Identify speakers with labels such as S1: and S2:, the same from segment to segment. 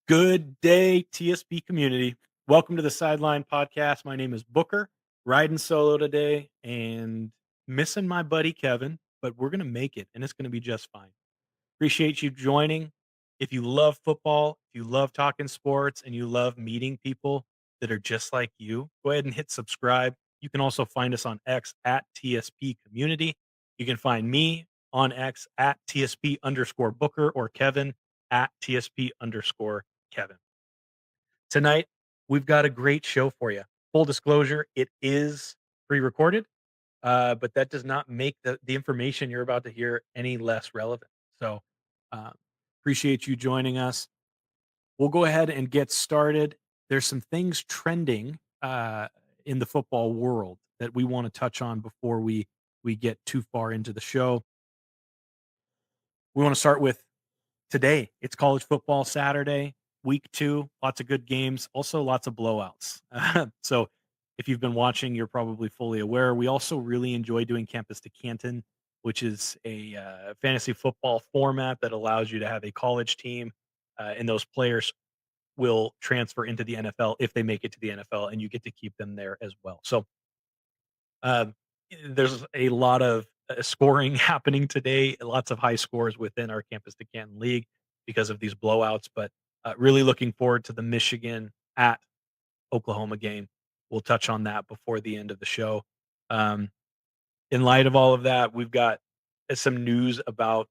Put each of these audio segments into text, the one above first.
S1: Good day, TSP community. Welcome to the Sideline Podcast. My name is Booker, riding solo today and missing my buddy Kevin, but we're going to make it and it's going to be just fine. Appreciate you joining. If you love football, if you love talking sports, and you love meeting people that are just like you, go ahead and hit subscribe. You can also find us on X at TSP Community. You can find me on X at TSP underscore Booker or Kevin at TSP underscore Kevin. Tonight, we've got a great show for you. Full disclosure, it is pre recorded, but that does not make the information you're about to hear any less relevant. So, uh, appreciate you joining us. We'll go ahead and get started. There's some things trending in the football world that we want to touch on before we get too far into the show. We want to start with today. It's college football Saturday, week 2, lots of good games, also lots of blowouts. So, if you've been watching, you're probably fully aware. We also really enjoy doing Campus to Canton, which is a fantasy football format that allows you to have a college team, and those players will transfer into the NFL if they make it to the NFL, and you get to keep them there as well. So, um, there's a lot of scoring happening today, lots of high scores within our Campus to Canton League because of these blowouts. But really looking forward to the Michigan at Oklahoma game. We'll touch on that before the end of the show. Um, in light of all of that, we've got some news about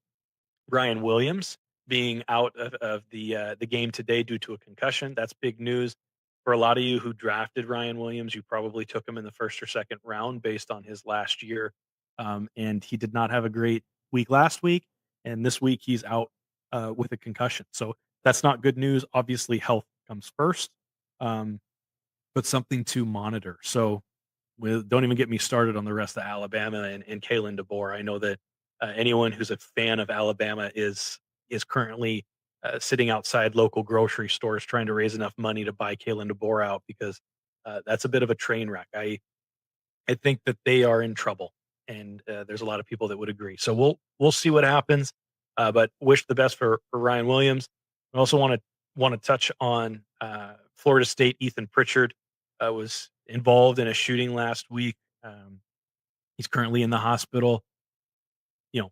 S1: Ryan Williams being out of the game today due to a concussion. That's big news for a lot of you who drafted Ryan Williams. You probably took him in the first or second round based on his last year, and he did not have a great week last week. And this week he's out with a concussion, so that's not good news. Obviously, health comes first, um, but something to monitor. So don't even get me started on the rest of Alabama and Kalen DeBoer. I know that anyone who's a fan of Alabama is currently sitting outside local grocery stores trying to raise enough money to buy Kalen DeBoer out because that's a bit of a train wreck. I think that they are in trouble, and there's a lot of people that would agree. So we'll see what happens, but wish the best for Ryan Williams. I also want to touch on Florida State. Ethan Pritchard was involved in a shooting last week. He's currently in the hospital. You know,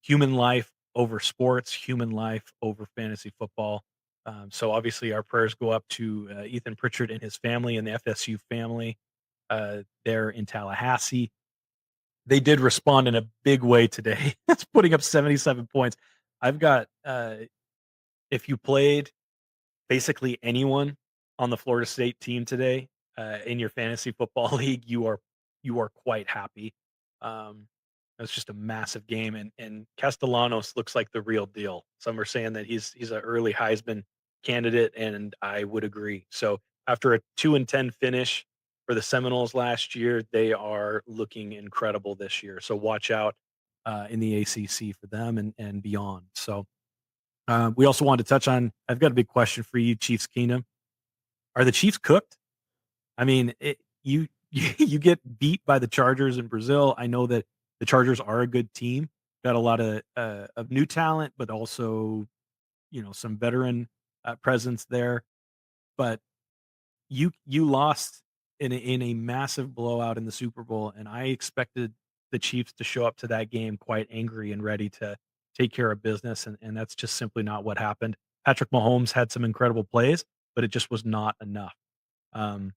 S1: human life over sports, human life over fantasy football. So obviously, our prayers go up to Ethan Pritchard and his family and the FSU family there in Tallahassee. They did respond in a big way today. It's putting up 77 points. I've got if you played basically anyone on the Florida State team today in your fantasy football league, you are quite happy. Um, it's just a massive game, and Castellanos looks like the real deal. Some are saying that he's an early Heisman candidate, and I would agree. So after a 2-10 finish for the Seminoles last year, they are looking incredible this year. So watch out in the ACC for them and beyond. So we also wanted to touch on. I've got a big question for you, Chiefs Kingdom. Are the Chiefs cooked? I mean, you get beat by the Chargers in Brazil. I know that the Chargers are a good team, got a lot of new talent, but also some veteran presence there. But you lost in a massive blowout in the Super Bowl, and I expected the Chiefs to show up to that game quite angry and ready to take care of business, and that's just simply not what happened. Patrick Mahomes had some incredible plays, but it just was not enough. Um,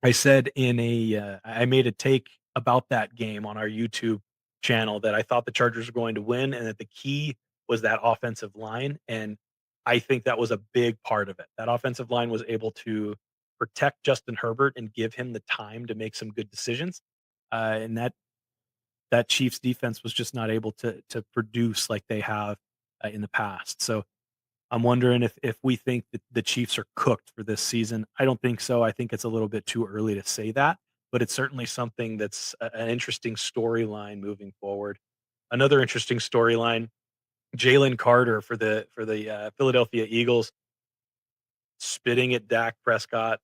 S1: I said I made a take about that game on our YouTube channel that I thought the Chargers were going to win and that the key was that offensive line. And I think that was a big part of it. That offensive line was able to protect Justin Herbert and give him the time to make some good decisions. And that Chiefs defense was just not able to produce like they have in the past. So I'm wondering if we think that the Chiefs are cooked for this season. I don't think so. I think it's a little bit too early to say that, but it's certainly something that's an interesting storyline moving forward. Another interesting storyline: Jalen Carter for the Philadelphia Eagles spitting at Dak Prescott.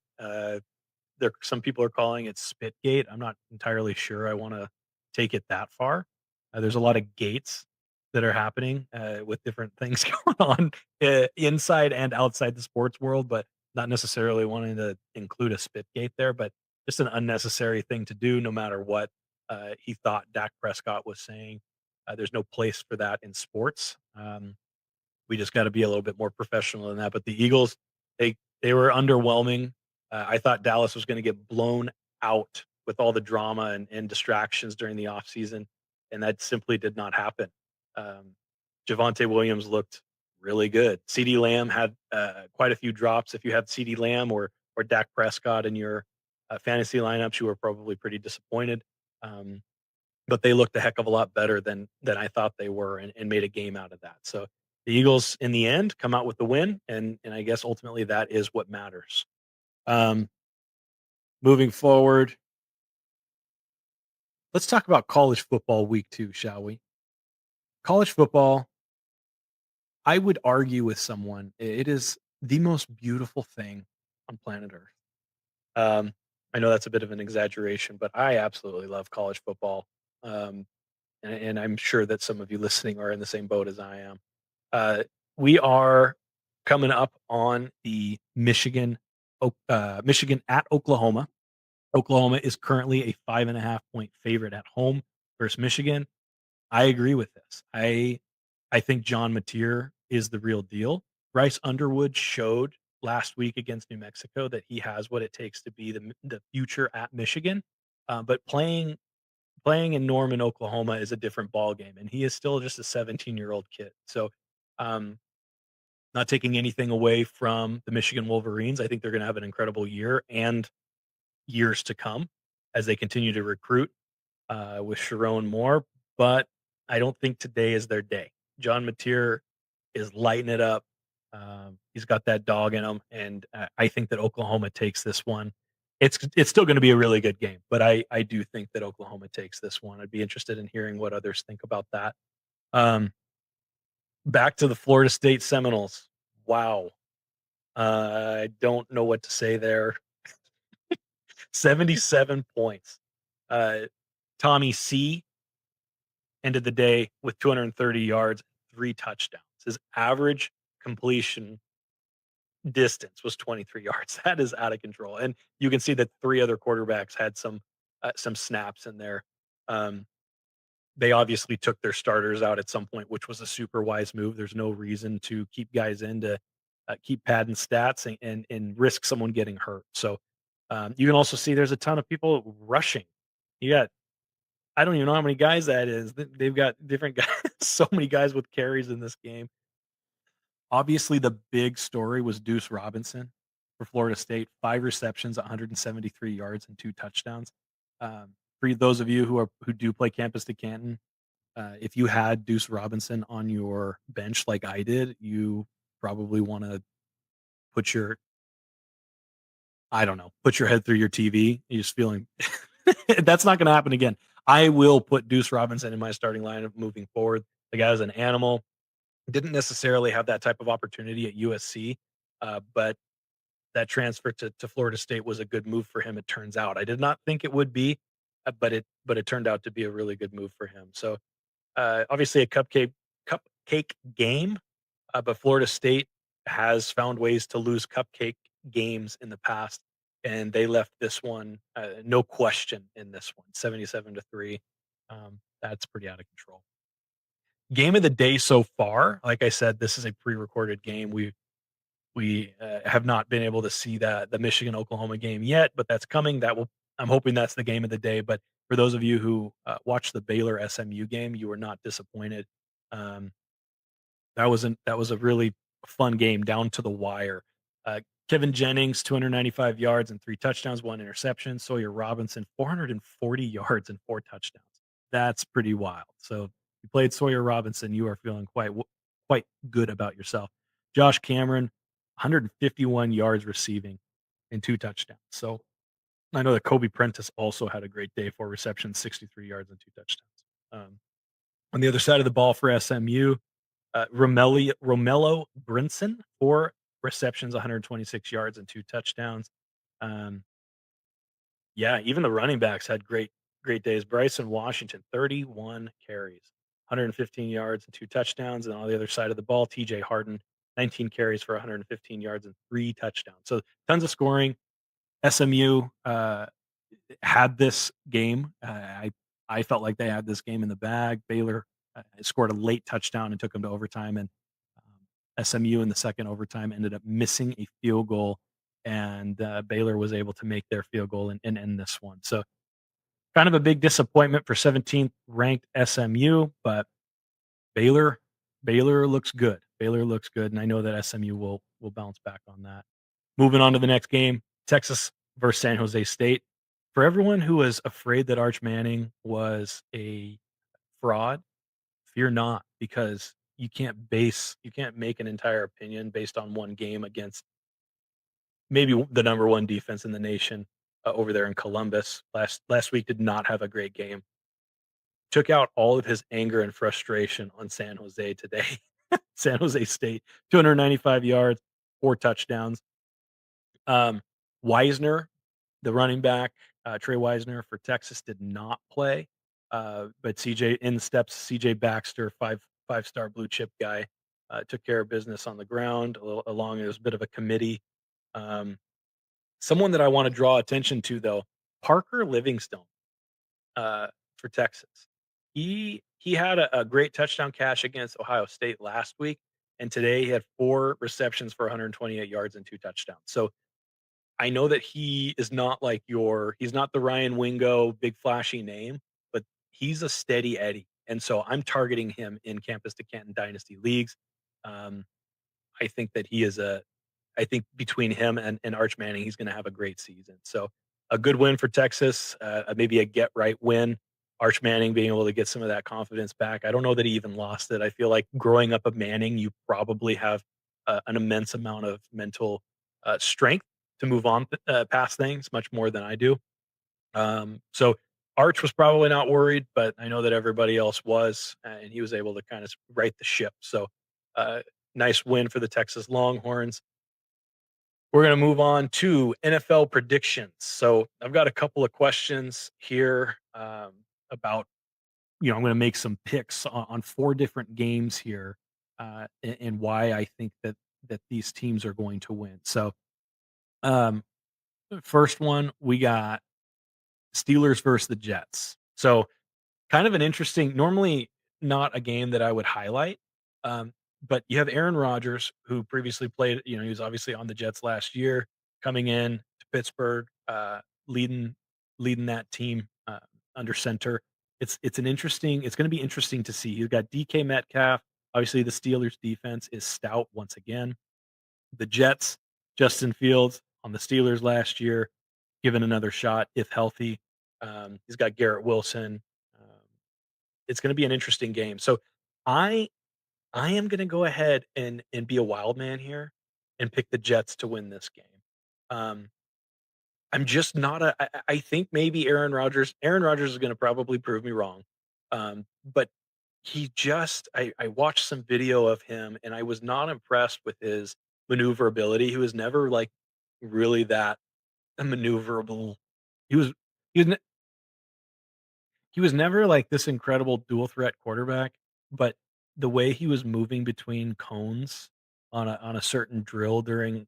S1: Some people are calling it Spitgate. I'm not entirely sure. I want to take it that far. There's a lot of gates that are happening, with different things going on, inside and outside the sports world, but not necessarily wanting to include a Spitgate there, but just an unnecessary thing to do no matter what, he thought Dak Prescott was saying. There's no place for that in sports. We just gotta be a little bit more professional than that, but the Eagles, they were underwhelming. I thought Dallas was gonna get blown out with all the drama and distractions during the offseason, and that simply did not happen. Um, Javonte Williams looked really good. CeeDee Lamb had, quite a few drops. If you have CeeDee Lamb or Dak Prescott in your, fantasy lineups, you were probably pretty disappointed. Um, but they looked a heck of a lot better than I thought they were and made a game out of that. So the Eagles in the end come out with the win, and I guess ultimately that is what matters. Um, moving forward, let's talk about college football week 2, shall we? College football, I would argue with someone, it is the most beautiful thing on planet Earth. Um, I know that's a bit of an exaggeration, but I absolutely love college football. Um, and I'm sure that some of you listening are in the same boat as I am. Uh, we are coming up on the Michigan at Oklahoma. Oklahoma is currently a 5.5 point favorite at home versus Michigan. I agree with this. I think John Mateer is the real deal. Bryce Underwood showed last week against New Mexico that he has what it takes to be the future at Michigan. But playing in Norman, Oklahoma is a different ball game, and he is still just a 17-year-old kid. So, um, not taking anything away from the Michigan Wolverines, I think they're going to have an incredible year and years to come as they continue to recruit with Sharon Moore. But I don't think today is their day. John Mateer is lighting it up. He's got that dog in him, and I think that Oklahoma takes this one. It's still going to be a really good game, but I do think that Oklahoma takes this one. I'd be interested in hearing what others think about that. Um, back to the Florida State Seminoles. Wow, I don't know what to say there. 77 points. Uh, Tommy C ended the day with 230 yards, 3 touchdowns. His average completion distance was 23 yards. That is out of control. And you can see that 3 other quarterbacks had some snaps in there. Um, they obviously took their starters out at some point, which was a super wise move. There's no reason to keep guys in to keep padding stats and risk someone getting hurt. So you can also see there's a ton of people rushing. You got I don't even know how many guys that is. They've got different guys, so many guys with carries in this game. Obviously, the big story was Deuce Robinson for Florida State, 5 receptions, 173 yards, and 2 touchdowns. For those of you who do play campus to Canton, if you had Deuce Robinson on your bench like I did, you probably want to put your I don't know, put your head through your TV. You're just feeling that's not going to happen again. I will put Deuce Robinson in my starting lineup moving forward. The guy's an animal. Didn't necessarily have that type of opportunity at USC, but that transfer to Florida State was a good move for him. It turns out. I did not think it would be, but it turned out to be a really good move for him. So obviously a cupcake game, but Florida State has found ways to lose cupcake games in the past, and they left this one no question in this one, 77-3. That's pretty out of control. Game of the day so far. Like I said, this is a pre-recorded game. We have not been able to see the Michigan Oklahoma game yet, but that's coming. That will I'm hoping that's the game of the day. But for those of you who watched the Baylor SMU game, you were not disappointed. Um, that was a really fun game down to the wire. Uh, Kevin Jennings, 295 yards and 3 touchdowns, 1 interception. Sawyer Robinson, 440 yards and 4 touchdowns. That's pretty wild. So you played Sawyer Robinson, you are feeling quite good about yourself. Josh Cameron, 151 yards receiving and 2 touchdowns. So I know that Kobe Prentice also had a great day, 4 receptions, 63 yards and 2 touchdowns. Um, on the other side of the ball for SMU, Romello Brinson, 4 receptions, 126 yards and 2 touchdowns. Um, yeah, even the running backs had great days. Bryson Washington, 31 carries. 115 yards and 2 touchdowns, and on the other side of the ball, TJ Harden, 19 carries for 115 yards and 3 touchdowns. So tons of scoring. SMU had this game. I felt like they had this game in the bag. Baylor scored a late touchdown and took them to overtime, and SMU in the second overtime ended up missing a field goal, and Baylor was able to make their field goal and end this one. So kind of a big disappointment for 17th ranked SMU, but Baylor Baylor looks good. Baylor looks good, and I know that SMU will bounce back on that. Moving on to the next game, Texas versus San Jose State. For everyone who was afraid that Arch Manning was a fraud, fear not, because you can't make an entire opinion based on one game against maybe the number one defense in the nation over there in Columbus. Last week did not have a great game. Took out all of his anger and frustration on San Jose today. San Jose State, 295 yards, 4 touchdowns. Um, Wisner, the running back, Trey Wisner for Texas did not play. But CJ in steps CJ Baxter, five-star blue chip guy, took care of business on the ground along. It was a bit of a committee. Um, Someone that I want to draw attention to though, Parker Livingstone for Texas. He had a great touchdown catch against Ohio State last week, and today he had 4 receptions for 128 yards and 2 touchdowns. So I know that he is not like he's not the Ryan Wingo big flashy name, but he's a steady Eddie. And so I'm targeting him in Campus to Canton Dynasty leagues. Um, I think that I think between him and Arch Manning, he's going to have a great season. So a good win for Texas, maybe a get right win. Arch Manning being able to get some of that confidence back. I don't know that he even lost it. I feel like growing up a Manning, you probably have an immense amount of mental strength to move on past things, much more than I do. So Arch was probably not worried, but I know that everybody else was, and he was able to kind of right the ship. So uh, nice win for the Texas Longhorns. We're going to move on to NFL predictions. So I've got a couple of questions here about, I'm going to make some picks on 4 different games here and why I think that these teams are going to win. So um, first one, we got Steelers versus the Jets. So kind of an interesting, normally not a game that I would highlight, um, but you have Aaron Rodgers, who previously played, he was obviously on the Jets last year, coming in to Pittsburgh, leading leading that team under center. It's going to be interesting to see. You've got DK Metcalf. Obviously, the Steelers defense is stout once again. The Jets, Justin Fields on the Steelers last year, given another shot if healthy. He's got Garrett Wilson. Um, it's going to be an interesting game. So I I am going to go ahead and be a wild man here and pick the Jets to win this game. Um, I'm just not I think maybe Aaron Rodgers is going to probably prove me wrong. But I watched some video of him and I was not impressed with his maneuverability. He was never like really that maneuverable. He was he was He was never like this incredible dual threat quarterback, but the way he was moving between cones on a certain drill during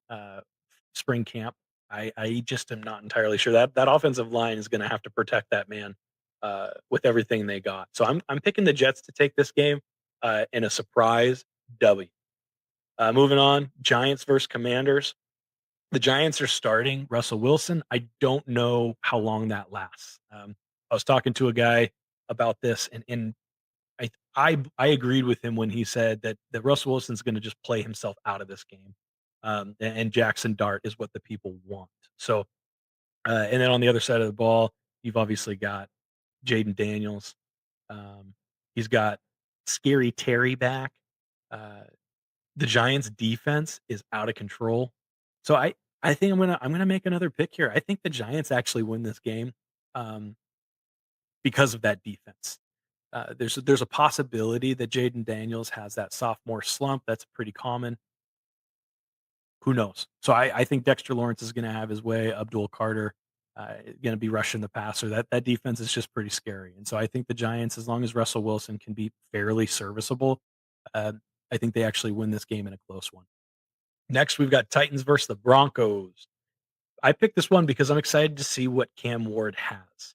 S1: spring camp, I just am not entirely sure that offensive line is going to have to protect that man with everything they got. So I'm picking the Jets to take this game in a surprise W. Moving on, Giants versus Commanders. The Giants are starting Russell Wilson. I don't know how long that lasts. I was talking to a guy about this, and I agreed with him when he said that Russell Wilson's going to just play himself out of this game, and Jackson Dart is what the people want. So, and then on the other side of the ball, you've obviously got Jaden Daniels. Um, he's got Scary Terry back. Uh, the Giants' defense is out of control. So I think I'm gonna make another pick here. I think the Giants actually win this game, um, because of that defense. There's a possibility that Jaden Daniels has that sophomore slump. That's pretty common. Who knows? So I think Dexter Lawrence is gonna have his way. Abdul Carter. going to be rushing the passer. That defense is just pretty scary. And so I think the Giants, as long as Russell Wilson can be fairly serviceable, uh, I think they actually win this game in a close one. Next, we've got Titans versus the Broncos. I picked this one because I'm excited to see what Cam Ward has.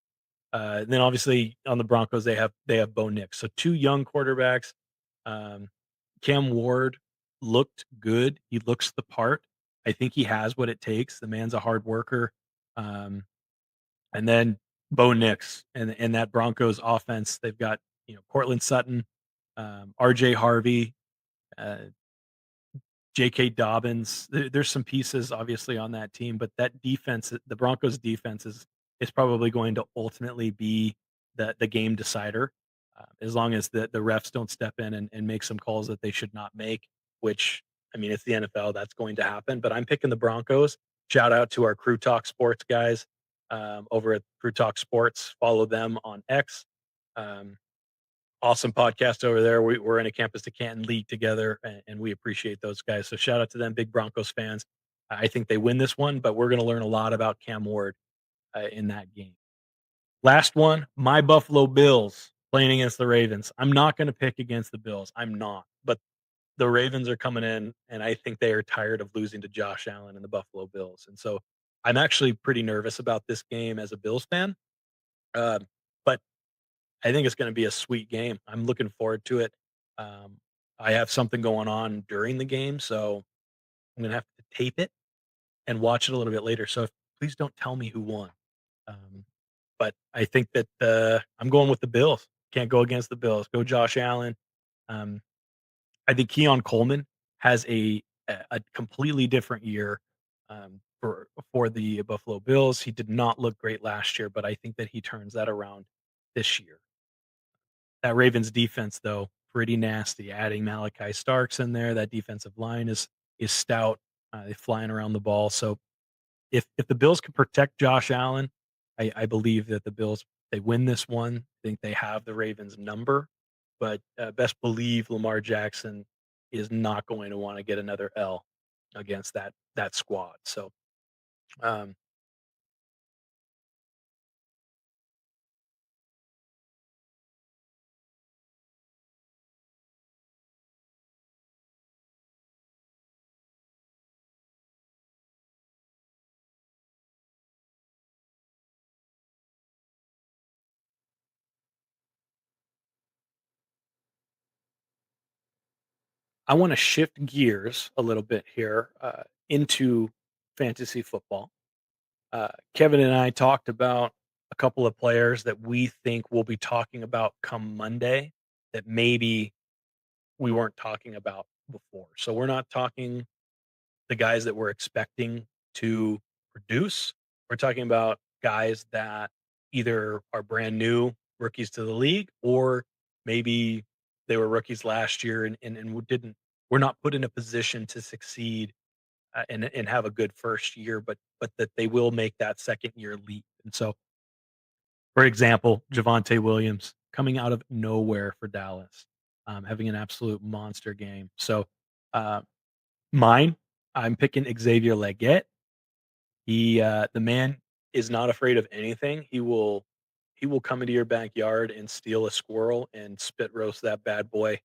S1: Then obviously on the Broncos they have Bo Nix, so two young quarterbacks. Um, Cam Ward looked good. He looks the part. I think he has what it takes. The man's a hard worker. Um, and then Bo Nix and that Broncos offense. They've got Cortland Sutton, R.J. Harvey, uh, J.K. Dobbins. There's some pieces obviously on that team, but that defense, the Broncos defense is probably going to ultimately be the game decider, as long as the refs don't step in and make some calls that they should not make. Which I mean, it's the NFL, that's going to happen. But I'm picking the Broncos. Shout out to our Crew Talk Sports guys over at Crew Talk Sports. Follow them on X. Um, Awesome podcast over there. We're in a Campus to Canton league together, and we appreciate those guys. So shout out to them, big Broncos fans. I think they win this one, but we're going to learn a lot about Cam Ward in that game. Last one, my Buffalo Bills playing against the Ravens. I'm not going to pick against the Bills. I'm not, but the Ravens are coming in, and I think they are tired of losing to Josh Allen and the Buffalo Bills. And so I'm actually pretty nervous about this game as a Bills fan. But I think it's gonna be a sweet game. I'm looking forward to it. Um, I have something going on during the game, so I'm gonna have to tape it and watch it a little bit later. So please don't tell me who won. Um, but I think that I'm going with the Bills. Can't go against the Bills. Go Josh Allen. Um, I think Keon Coleman has a completely different year for the Buffalo Bills. He did not look great last year, but I think that he turns that around this year. That Ravens defense, though, pretty nasty. Adding Malachi Starks in there, that defensive line is stout. They flying around the ball. So if the Bills can protect Josh Allen, I believe that the Bills they win this one. I think they have the Ravens number, but best believe Lamar Jackson is not going to want to get another L against that squad. So um, I want to shift gears a little bit here into fantasy football. Kevin and I talked about a couple of players that we think we'll be talking about come Monday that maybe we weren't talking about before. So we're not talking the guys that we're expecting to produce. We're talking about guys that either are brand new rookies to the league or maybe they were rookies last year and didn't we're not put in a position to succeed and have a good first year, but that they will make that second year leap. And so, for example, Javante Williams coming out of nowhere for Dallas, having an absolute monster game. So, uh, mine, I'm picking Xavier Leggett. The man is not afraid of anything. He will come into your backyard and steal a squirrel and spit roast that bad boy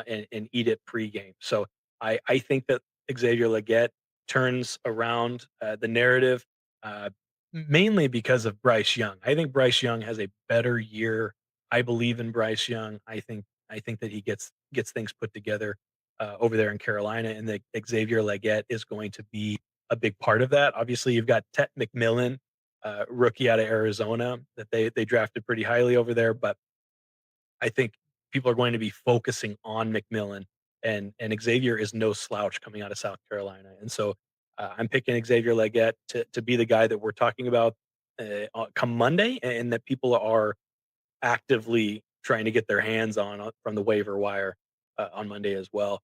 S1: and eat it pregame. So I think that Xavier Leggett turns around the narrative mainly because of Bryce Young. I think Bryce Young has a better year. I believe in Bryce Young. I think that he gets things put together over there in Carolina, and that Xavier Leggett is going to be a big part of that. Obviously, you've got Tet McMillan, rookie out of Arizona, that they drafted pretty highly over there, but I think people are going to be focusing on McMillan, and Xavier is no slouch coming out of South Carolina, and so I'm picking Xavier Leggett to be the guy that we're talking about come Monday, and that people are actively trying to get their hands on from the waiver wire on Monday as well.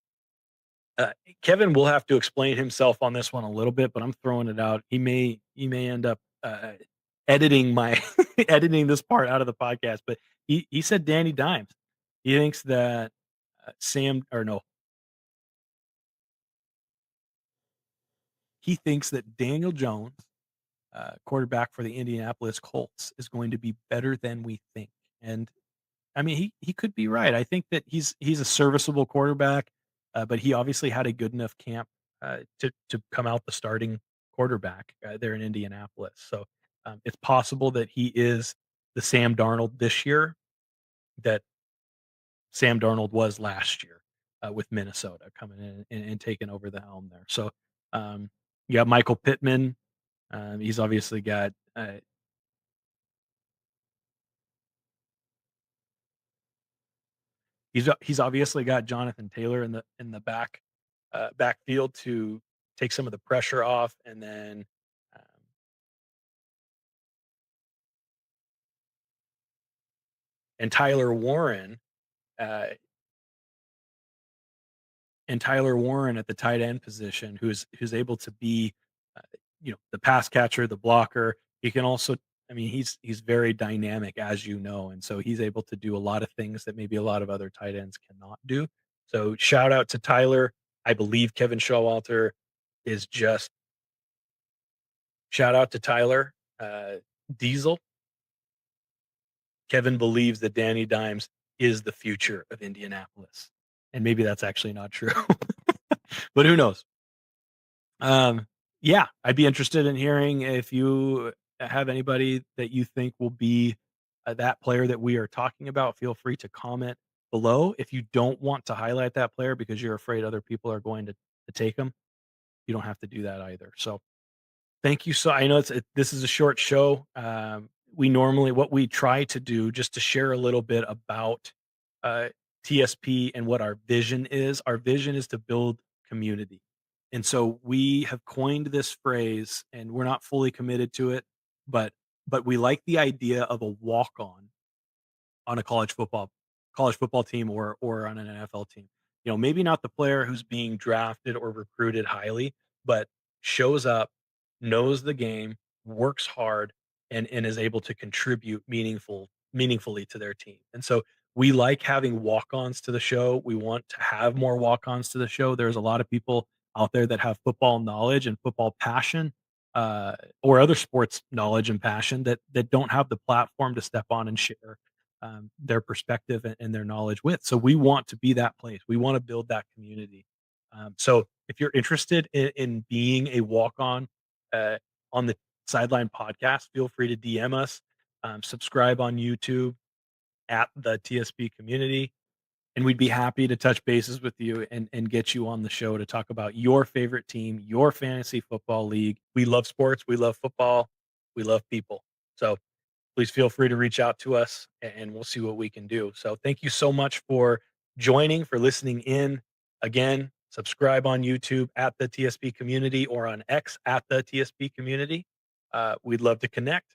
S1: Uh, Kevin will have to explain himself on this one a little bit, but I'm throwing it out. He may end up editing my editing this part out of the podcast, but he said Danny Dimes. He thinks that Sam or no, he thinks that Daniel Jones quarterback for the Indianapolis Colts, is going to be better than we think. And I mean, he could be right. I think that he's a serviceable quarterback, but he obviously had a good enough camp to come out the starting quarterback there in Indianapolis. So it's possible that he is the Sam Darnold this year that Sam Darnold was last year with Minnesota coming in and taking over the helm there. So um, you got Michael Pittman. He's obviously got he's obviously got Jonathan Taylor in the backfield to take some of the pressure off, um, and Uh, Tyler Warren at the tight end position, who's able to be, uh, the pass catcher, the blocker. He can also, I mean, he's very dynamic, as you know, and so he's able to do a lot of things that maybe a lot of other tight ends cannot do. So shout out to Tyler. I believe Kevin Showalter is just shout out to Tyler Diesel. Kevin believes that Danny Dimes is the future of Indianapolis, and maybe that's actually not true, but who knows? Um, yeah, I'd be interested in hearing if you have anybody that you think will be that player that we are talking about. Feel free to comment below. If you don't want to highlight that player because you're afraid other people are going to take them, you don't have to do that either. So thank you. So I know this is a short show. We normally what we try to do just to share a little bit about uh, TSP and what our vision is. Our vision is to build community, and so we have coined this phrase, and we're not fully committed to it, but we like the idea of a walk on a college football team or on an NFL team. Maybe not the player who's being drafted or recruited highly, but shows up, knows the game, works hard, and is able to contribute meaningfully to their team. And so we like having walk-ons to the show. We want to have more walk-ons to the show. There's a lot of people out there that have football knowledge and football passion, or other sports knowledge and passion that don't have the platform to step on and share their perspective and their knowledge with. So we want to be that place. We want to build that community. So if you're interested in being a walk on the Sideline Podcast, feel free to DM us. Subscribe on YouTube at the TSP community, and we'd be happy to touch bases with you and get you on the show to talk about your favorite team, your fantasy football league. We love sports. We love football. We love people. So please feel free to reach out to us and we'll see what we can do. So thank you so much for joining, for listening in. Again, subscribe on YouTube at the TSP community or on X at the TSP community. We'd love to connect.